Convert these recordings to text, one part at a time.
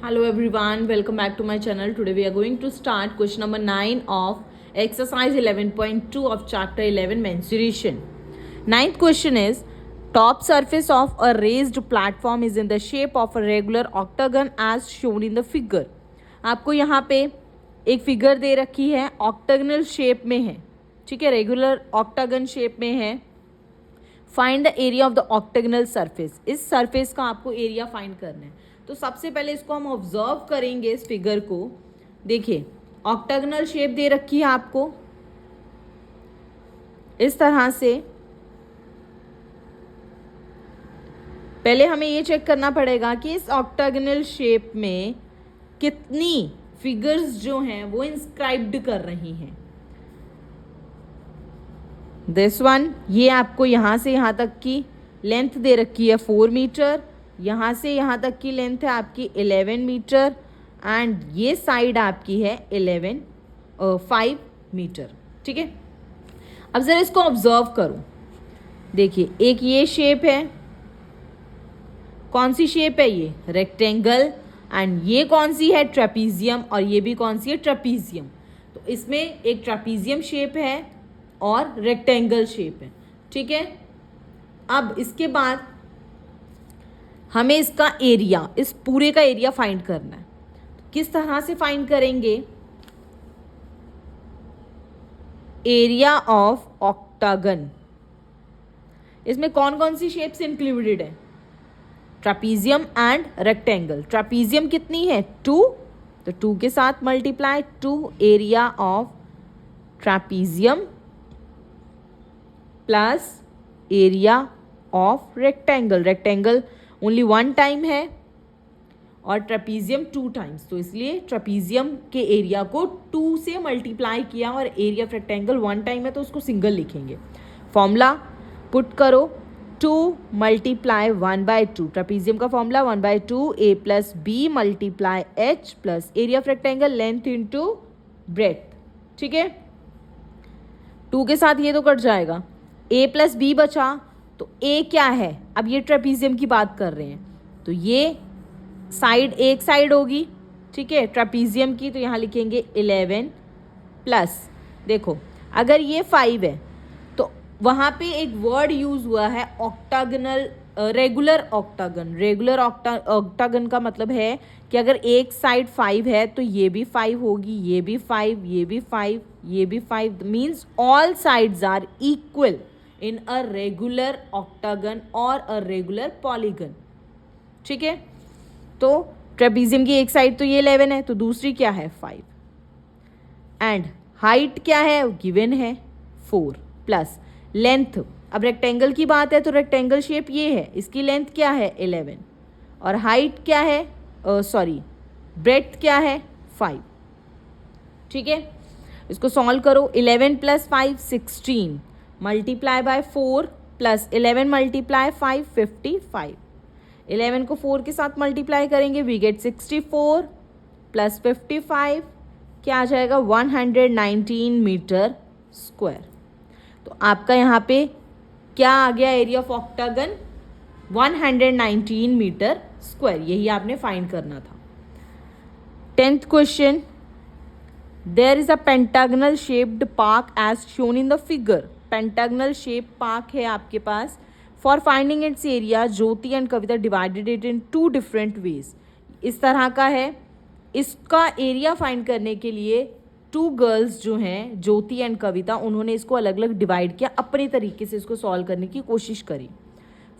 Hello everyone, welcome back to my channel. Today we are going to start question number 9 of exercise 11.2 of chapter 11 mensuration. Ninth question is top surface of a raised platform is in the shape of a regular octagon as shown in the figure. आपको यहाँ पे एक figure दे रखी है, ऑक्टागनल shape में है, ठीक है, रेगुलर ऑक्टागन शेप में है. Find the area of the octagonal surface. इस सरफेस का आपको एरिया फाइंड करना है. तो सबसे पहले इसको हम ऑब्जर्व करेंगे, इस फिगर को. देखिए ऑक्टागनल शेप दे रखी है आपको इस तरह से. पहले हमें ये चेक करना पड़ेगा कि इस ऑक्टागनल शेप में कितनी फिगर्स जो हैं वो इंस्क्राइब्ड कर रही हैं. दिस वन, ये आपको यहाँ से यहाँ तक की लेंथ दे रखी है 4 मीटर, यहाँ से यहाँ तक की लेंथ है आपकी 11 मीटर एंड ये साइड आपकी है 5 मीटर. ठीक है, अब ज़रा इसको ऑब्जर्व करो. देखिए एक ये शेप है, कौन सी शेप है ये? रेक्टेंगल. एंड ये कौन सी है? ट्रेपीजियम. और ये भी कौन सी है? ट्रेपीजियम. तो इसमें एक ट्रेपीजियम शेप है और रेक्टेंगल शेप है. ठीक है, अब इसके बाद हमें इसका एरिया, इस पूरे का एरिया फाइंड करना है. किस तरह से फाइंड करेंगे? Area of octagon. इसमें कौन कौन सी शेप्स इंक्लूडेड है? Trapezium and rectangle. ट्रेपीजियम कितनी है? 2, तो 2 के साथ multiply 2 area of trapezium plus area of rectangle. Rectangle only 1 time है और ट्रेपीजियम 2 टाइम्स, तो इसलिए ट्रेपीजियम के एरिया को 2 से मल्टीप्लाई किया और एरिया ऑफ रेक्टेंगल 1 टाइम है तो उसको सिंगल लिखेंगे. फॉर्मूला पुट करो, 2 मल्टीप्लाई 1/2. ट्रेपीजियम का formula 1/2 a plus B multiply H plus area of rectangle length into breadth. ठीक है, 2 के साथ ये तो कट जाएगा, a प्लस बी बचा. तो a क्या है? अब ये ट्रेपीजियम की बात कर रहे हैं तो ये साइड एक साइड होगी, ठीक है, ट्रेपीजियम की, तो यहाँ लिखेंगे 11 प्लस. देखो अगर ये 5 है तो वहाँ पे एक वर्ड यूज हुआ है ऑक्टागनल, रेगुलर ऑक्टागन. रेगुलर ऑक्टागन का मतलब है कि अगर एक साइड 5 है तो ये भी 5 होगी, ये भी 5, ये भी 5, ये भी 5. Means all sides are equal in a regular octagon और अ रेगुलर पॉलीगन. ठीक है, तो ट्रेपीजियम की एक साइड तो ये 11 है तो दूसरी क्या है? 5. एंड हाइट क्या है? गिवन है 4 प्लस लेंथ. अब रेक्टेंगल की बात है तो रेक्टेंगल शेप ये है, इसकी लेंथ क्या है? 11 और हाइट क्या है? ब्रेड्थ क्या है? 5. ठीक है, इसको सॉल्व करो. 11 plus 5 16 multiply by 4 plus 11 multiply 5 55. 11 को 4 के साथ मल्टीप्लाई करेंगे, वी गेट 64 प्लस 55 क्या आ जाएगा? 119 मीटर स्क्वायर. तो आपका यहाँ पे क्या आ गया? Area of octagon 119 metre square. यही आपने फाइंड करना था. 10th question, there is a pentagonal shaped park as shown in the figure. Pentagonal shape park है आपके पास. For finding its area Jyoti and Kavita divided it in 2 different ways. इस तरह का है. इसका एरिया फाइंड करने के लिए 2 गर्ल्स जो हैं, ज्योति एंड कविता, उन्होंने इसको अलग अलग डिवाइड किया, अपने तरीके से इसको सॉल्व करने की कोशिश करी.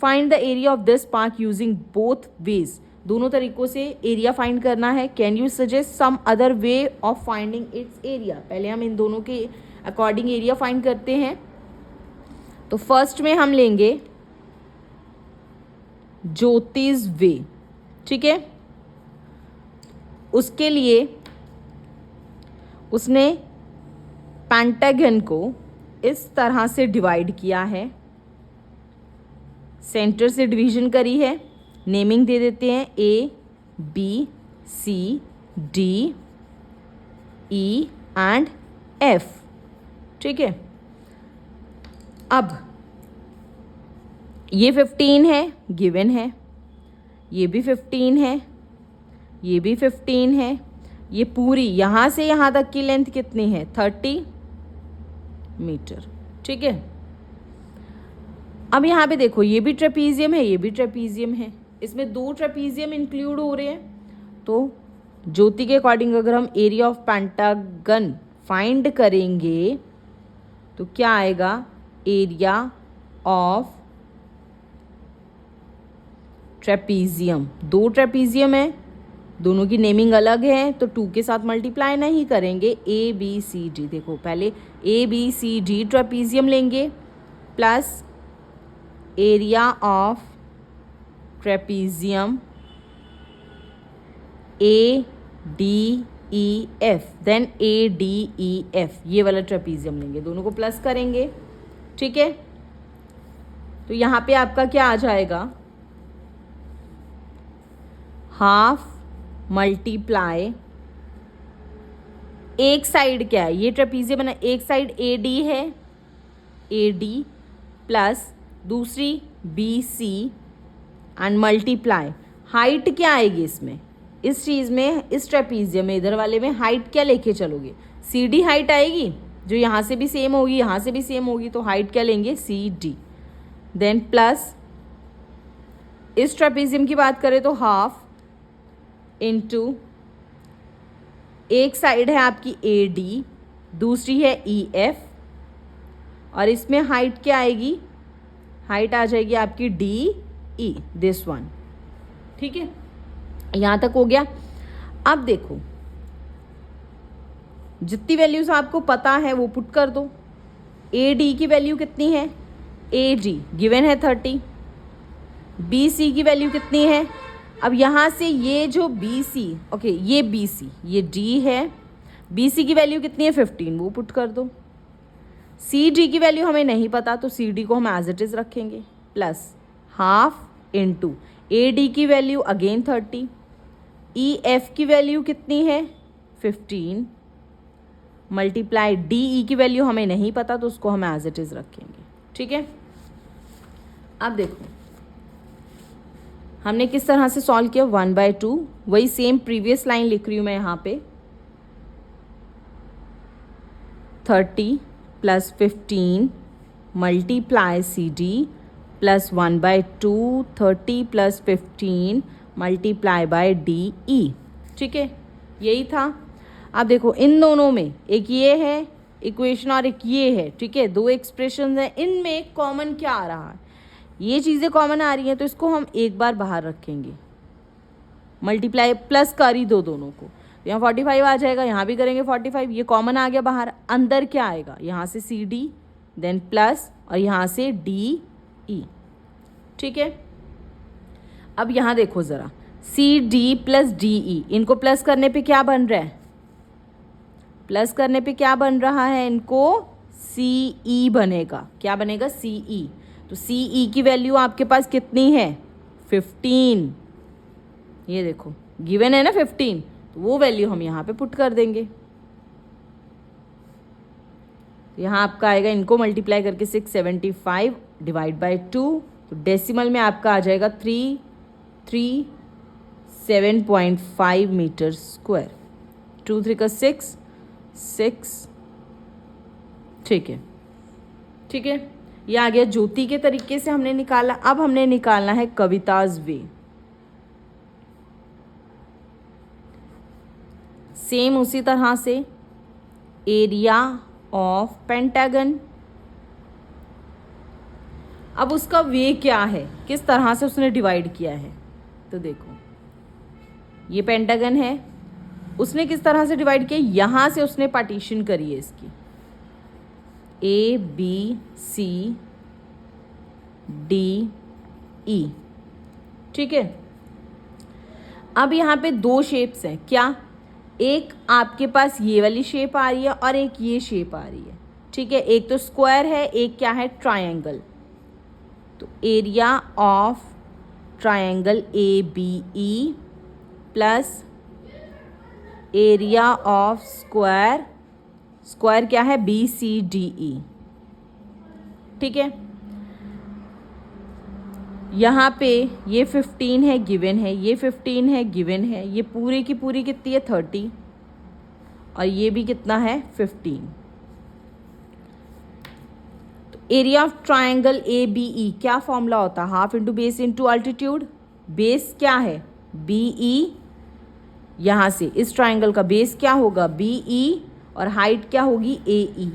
Find the area of this park using both ways. दोनों तरीकों से एरिया फाइंड करना है. Can you suggest some other way of finding its area. पहले हम इन दोनों के अकॉर्डिंग एरिया फाइंड करते हैं. तो फर्स्ट में हम लेंगे ज्योतिष वे. ठीक है, उसके लिए उसने पेंटागन को इस तरह से डिवाइड किया है, सेंटर से डिवीजन करी है. नेमिंग दे देते हैं A B C D E and F. ठीक है, अब ये 15 है, गिवन है, ये भी 15 है, ये भी 15 है। ये पूरी यहाँ से यहाँ तक की लेंथ कितनी है? 30 मीटर। ठीक है, अब यहाँ पे देखो ये भी ट्रेपीजियम है, ये भी ट्रेपीजियम है, इसमें 2 ट्रेपीजियम इंक्लूड हो रहे हैं। तो ज्योति के अकॉर्डिंग अगर हम एरिया ऑफ पेंटागन फाइंड करेंगे तो क्या आएगा? एरिया ऑफ ट्रेपीजियम, 2 ट्रेपीजियम है, दोनों की नेमिंग अलग है, तो 2 के साथ मल्टीप्लाई नहीं करेंगे। ABCD, देखो पहले ABCD ट्रेपीजियम लेंगे plus area of trapezium ADEF, then ADEF, ये वाला ट्रेपीजियम लेंगे, दोनों को प्लस करेंगे। ठीक है, तो यहाँ पे आपका क्या आ जाएगा? हाफ मल्टीप्लाई, एक साइड क्या है? ये ट्रेपीजियम बना, एक साइड AD है, AD प्लस दूसरी BC एंड मल्टीप्लाई, हाइट क्या आएगी इसमें? इस चीज़ में, इस ट्रेपीजियम में, इधर वाले में हाइट क्या लेके चलोगे? CD हाइट आएगी, जो यहाँ से भी सेम होगी, यहाँ से भी सेम होगी, तो हाइट क्या लेंगे? CD। देन प्लस इस ट्रेपीजियम की बात करें तो हाफ इनटू, एक साइड है आपकी AD, दूसरी है EF, और इसमें हाइट क्या आएगी? हाइट आ जाएगी आपकी DE, दिस वन। ठीक है, यहाँ तक हो गया। अब देखो जितनी वैल्यूज आपको पता है वो पुट कर दो। AD की वैल्यू कितनी है? AD गिवन है 30, BC की वैल्यू कितनी है? अब यहाँ से ये जो BC, ओके ये BC, ये D है, BC की वैल्यू कितनी है? 15, वो पुट कर दो। CD की वैल्यू हमें नहीं पता, तो CD को हम एज इट इज़ रखेंगे, प्लस हाफ इनटू AD की वैल्यू अगेन 30, EF की वैल्यू कितनी है? 15, मल्टीप्लाई DE की वैल्यू हमें नहीं पता, तो उसको हम एज इट इज़ रखेंगे। ठीक है, अब देखो हमने किस तरह से सॉल्व किया? 1/2, वही सेम प्रीवियस लाइन लिख रही हूँ मैं यहाँ पे, 30 plus 15 multiply CD plus 1/2, 30 plus 15 multiply by DE। ठीक है, यही था। अब देखो इन दोनों में एक ये है इक्वेशन और एक ये है। ठीक है, 2 एक्सप्रेशन हैं, इनमें कॉमन क्या आ रहा है? ये चीज़ें कॉमन आ रही हैं, तो इसको हम एक बार बाहर रखेंगे, मल्टीप्लाई प्लस कर ही दो दोनों को। यहाँ 45 आ जाएगा, यहाँ भी करेंगे 45, ये कॉमन आ गया बाहर। अंदर क्या आएगा? यहाँ से CD, देन प्लस, और यहाँ से DE। ठीक है, अब यहाँ देखो ज़रा, CD प्लस DE, इनको प्लस करने पे क्या बन रहा है? प्लस करने पे क्या बन रहा है? इनको CE बनेगा। क्या बनेगा? CE। तो CE की वैल्यू आपके पास कितनी है? 15। ये देखो गिवन है ना 15, तो वो वैल्यू हम यहाँ पे पुट कर देंगे। यहाँ आपका आएगा, इनको मल्टीप्लाई करके 675 डिवाइड बाय 2, तो डेसिमल में आपका आ जाएगा 337.5 मीटर स्क्वायर। 2 3 का 6 6। ठीक है, ठीक है, ये आ गया ज्योति के तरीके से हमने निकाला। अब हमने निकालना है कविताज वे। सेम उसी तरह से एरिया ऑफ पेंटागन। अब उसका वे क्या है, किस तरह से उसने डिवाइड किया है? तो देखो ये पेंटागन है, उसने किस तरह से डिवाइड किया? यहाँ से उसने पार्टीशन करी है इसकी, ABCDE। ठीक है, अब यहाँ पे 2 शेप्स हैं। क्या? एक आपके पास ये वाली शेप आ रही है और एक ये शेप आ रही है। ठीक है, एक तो स्क्वायर है, एक क्या है? ट्रायंगल। तो area of triangle ABE plus area of square, square क्या है? BCDE। ठीक है, यहाँ पे ये 15 है गिवन है, ये 15 है गिवन है, ये पूरी की पूरी कितनी है 30 और ये भी कितना है 15। तो area of triangle A B E क्या फॉर्मूला होता है? Half into base into altitude. Base क्या है? B E. यहाँ से इस ट्राइंगल का बेस क्या होगा? बी ई और हाइट क्या होगी? ए ई।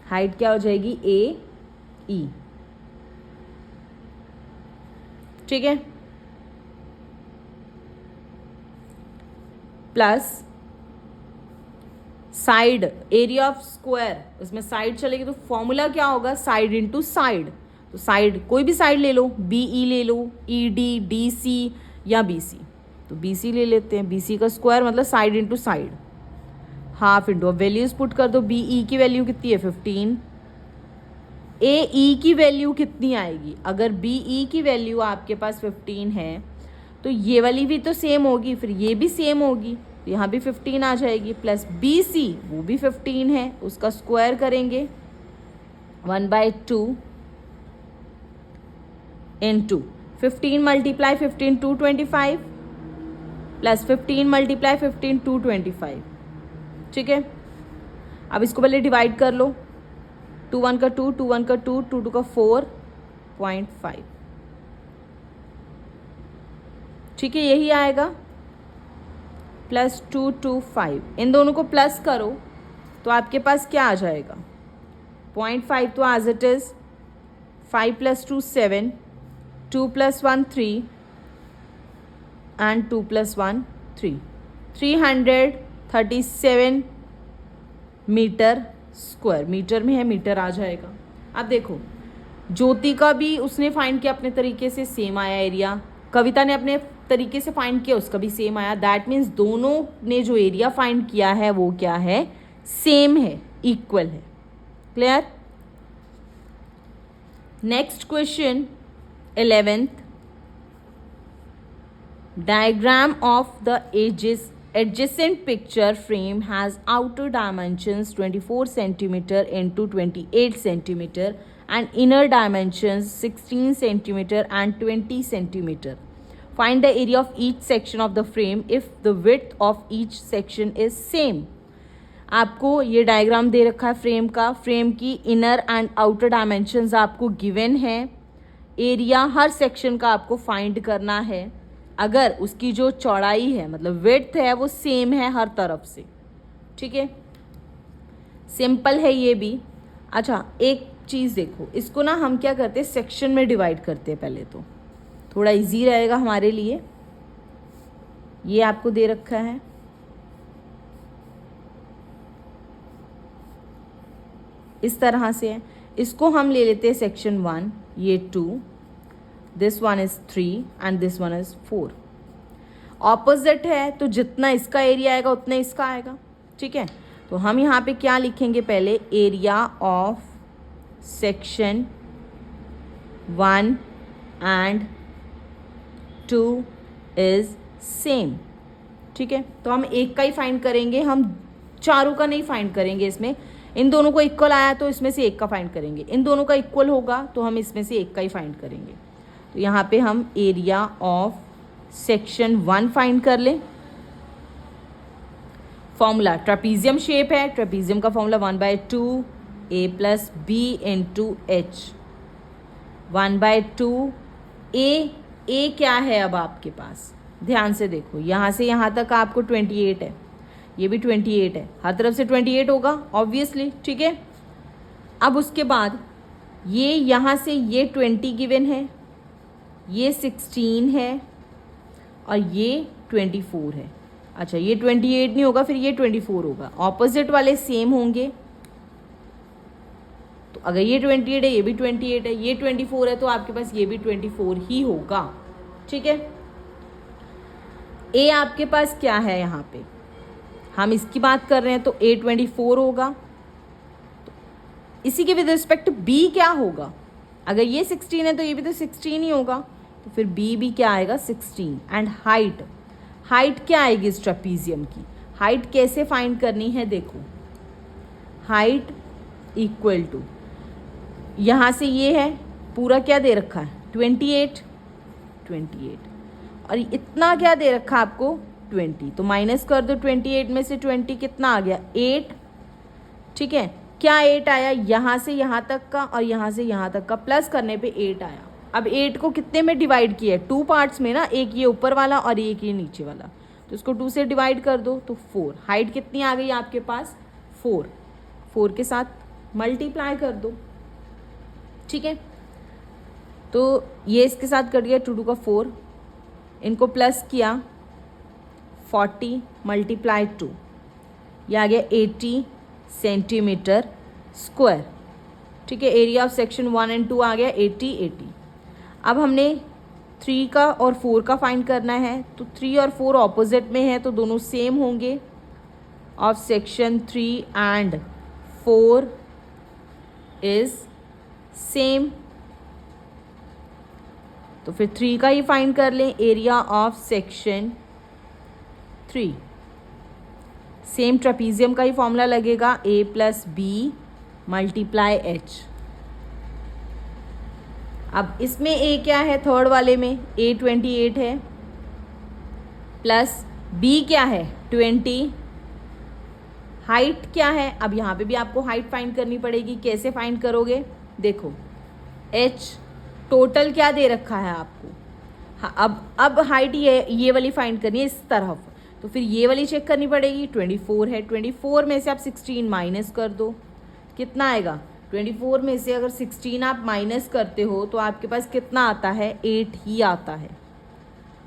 हाइट क्या हो जाएगी? ए ई। ठीक है, plus side area of square, उसमें साइड चलेगी तो फॉर्मूला क्या होगा? Side into side. तो साइड कोई भी साइड ले लो, बी ई ले लो, ई डी, डी सी या बी सी। तो बी सी ले लेते हैं, बी सी का स्क्वायर मतलब side into side. Half into, अब वैल्यूज पुट कर दो। बी ई की वैल्यू कितनी है? 15। ए ई की वैल्यू कितनी आएगी? अगर बी ई की वैल्यू आपके पास 15 है तो ये वाली भी तो सेम होगी, फिर ये भी सेम होगी, तो यहाँ भी 15 आ जाएगी। प्लस बी सी वो भी 15 है, उसका स्क्वायर करेंगे 1/2 इंटू 15 मल्टीप्लाई 15 225 प्लस 15 मल्टीप्लाई 15 225। ठीक है, अब इसको पहले डिवाइड कर लो। 2 1 का 2, 2 1 का 2, 2 2 का 4.5। ठीक है, यही आएगा। प्लस 2 2 5, इन दोनों को प्लस करो तो आपके पास क्या आ जाएगा? 0.5 तो as it is, 5 + 2 7, 2 + 1 3 and 2 + 1 3, 337 metre square. Metre में है, मीटर आ जाएगा। अब देखो, ज्योति का भी उसने फाइंड किया अपने तरीके से, सेम आया एरिया। कविता ने अपने तरीके से फाइंड किया, उसका भी सेम आया। दैट मीन्स दोनों ने जो एरिया फाइंड किया है वो क्या है? सेम है, इक्वल है। Clear? Next question 11th, diagram of the adjacent picture frame has outer dimensions 24 centimeter into 28 centimeter and inner dimensions 16 centimeter and 20 centimeter. Find the area of each section of the frame if the width of each section is same. आपको ये diagram दे रखा है frame का, frame की inner and outer dimensions आपको given है, area हर section का आपको फाइंड करना है। अगर उसकी जो चौड़ाई है मतलब विड्थ है वो सेम है हर तरफ से। ठीक है, सिंपल है ये भी। अच्छा, एक चीज़ देखो, इसको ना हम क्या करते हैं, सेक्शन में डिवाइड करते हैं पहले, तो थोड़ा इजी रहेगा हमारे लिए। ये आपको दे रखा है, इस तरह से है। इसको हम ले लेते हैं सेक्शन 1, ये 2, this one is 3 and this one is 4। Opposite है तो जितना इसका एरिया आएगा उतना इसका आएगा। ठीक है, तो हम यहाँ पे क्या लिखेंगे? पहले area of section 1 and 2 is same. ठीक है, तो हम एक का ही फाइंड करेंगे, हम चारों का नहीं फाइंड करेंगे। इसमें इन दोनों को इक्वल आया तो इसमें से एक का फाइंड करेंगे, इन दोनों का इक्वल होगा तो हम इसमें से एक का ही फाइंड करेंगे। तो यहाँ पे हम एरिया ऑफ सेक्शन 1 फाइंड कर लें। फॉर्मूला ट्रेपीजियम शेप है, ट्रेपीजियम का formula 1/2 a + b × h। 1/2 a क्या है? अब आपके पास ध्यान से देखो, यहाँ से यहाँ तक आपको 28 है, ये भी 28 है, हर तरफ से 28 होगा ऑब्वियसली। ठीक है, अब उसके बाद ये यहाँ से ये 20 गिवन है, ये 16 है और ये 24 है। अच्छा, ये 28 नहीं होगा, फिर ये 24 होगा। ऑपोजिट वाले सेम होंगे, तो अगर ये 28 है, ये भी 28 है, ये 24 है, तो आपके पास ये भी 24 ही होगा। ठीक है, ए आपके पास क्या है? यहाँ पे हम इसकी बात कर रहे हैं तो ए 24 होगा। तो इसी के विद रिस्पेक्ट बी क्या होगा? अगर ये 16 है तो ये भी तो 16 ही होगा, तो फिर बी भी क्या आएगा? 16। एंड हाइट क्या आएगी इस ट्रेपीजियम की? हाइट कैसे फाइंड करनी है? देखो, हाइट इक्वल टू यहाँ से ये है पूरा क्या दे रखा है 28 और इतना क्या दे रखा है आपको 20, तो माइनस कर दो 28 में से 20 कितना आ गया 8। ठीक है, क्या 8 आया, यहाँ से यहाँ तक का और यहाँ से यहाँ तक का प्लस करने पे 8 आया। अब 8 को कितने में डिवाइड किया है, 2 पार्ट्स में ना, एक ये ऊपर वाला और एक ये नीचे वाला, तो इसको 2 से डिवाइड कर दो तो 4। हाइट कितनी आ गई आपके पास 4 के साथ मल्टीप्लाई कर दो। ठीक है, तो ये इसके साथ कट गया 2 का 4, इनको प्लस किया 40 मल्टीप्लाई 2, ये आ गया 80 सेंटीमीटर स्क्वायर। ठीक है, एरिया ऑफ सेक्शन 1 एंड 2 आ गया 80। अब हमने 3 का और 4 का फाइंड करना है, तो 3 और 4 ऑपोजिट में है तो दोनों सेम होंगे। Of section 3 and 4 is same, तो फिर 3 का ही फाइंड कर लें, area of section 3। Same trapezium का ही फॉर्मूला लगेगा, a + b मल्टीप्लाई h। अब इसमें a क्या है, थर्ड वाले में a 28 है, प्लस b क्या है 20, हाइट क्या है, अब यहाँ पे भी आपको हाइट फाइंड करनी पड़ेगी। कैसे फाइंड करोगे, देखो h टोटल क्या दे रखा है आपको। हाँ, अब हाइट ये वाली फाइंड करनी है इस तरफ, तो फिर ये वाली चेक करनी पड़ेगी। 24 है, 24 में से आप 16 माइनस कर दो, कितना आएगा 24 में से अगर 16 आप माइनस करते हो तो आपके पास कितना आता है 8 ही आता है।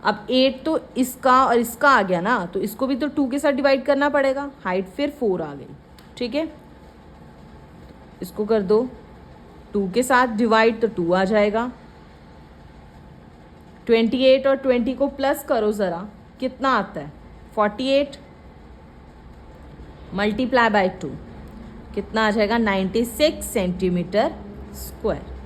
अब 8 तो इसका और इसका आ गया ना, तो इसको भी तो 2 के साथ डिवाइड करना पड़ेगा, हाइट फिर 4 आ गई। ठीक है, इसको कर दो 2 के साथ डिवाइड तो 2 आ जाएगा। 28 और 20 को प्लस करो ज़रा, कितना आता है 48 मल्टीप्लाई बाय 2, कितना आ जाएगा 96 सेंटीमीटर स्क्वायर।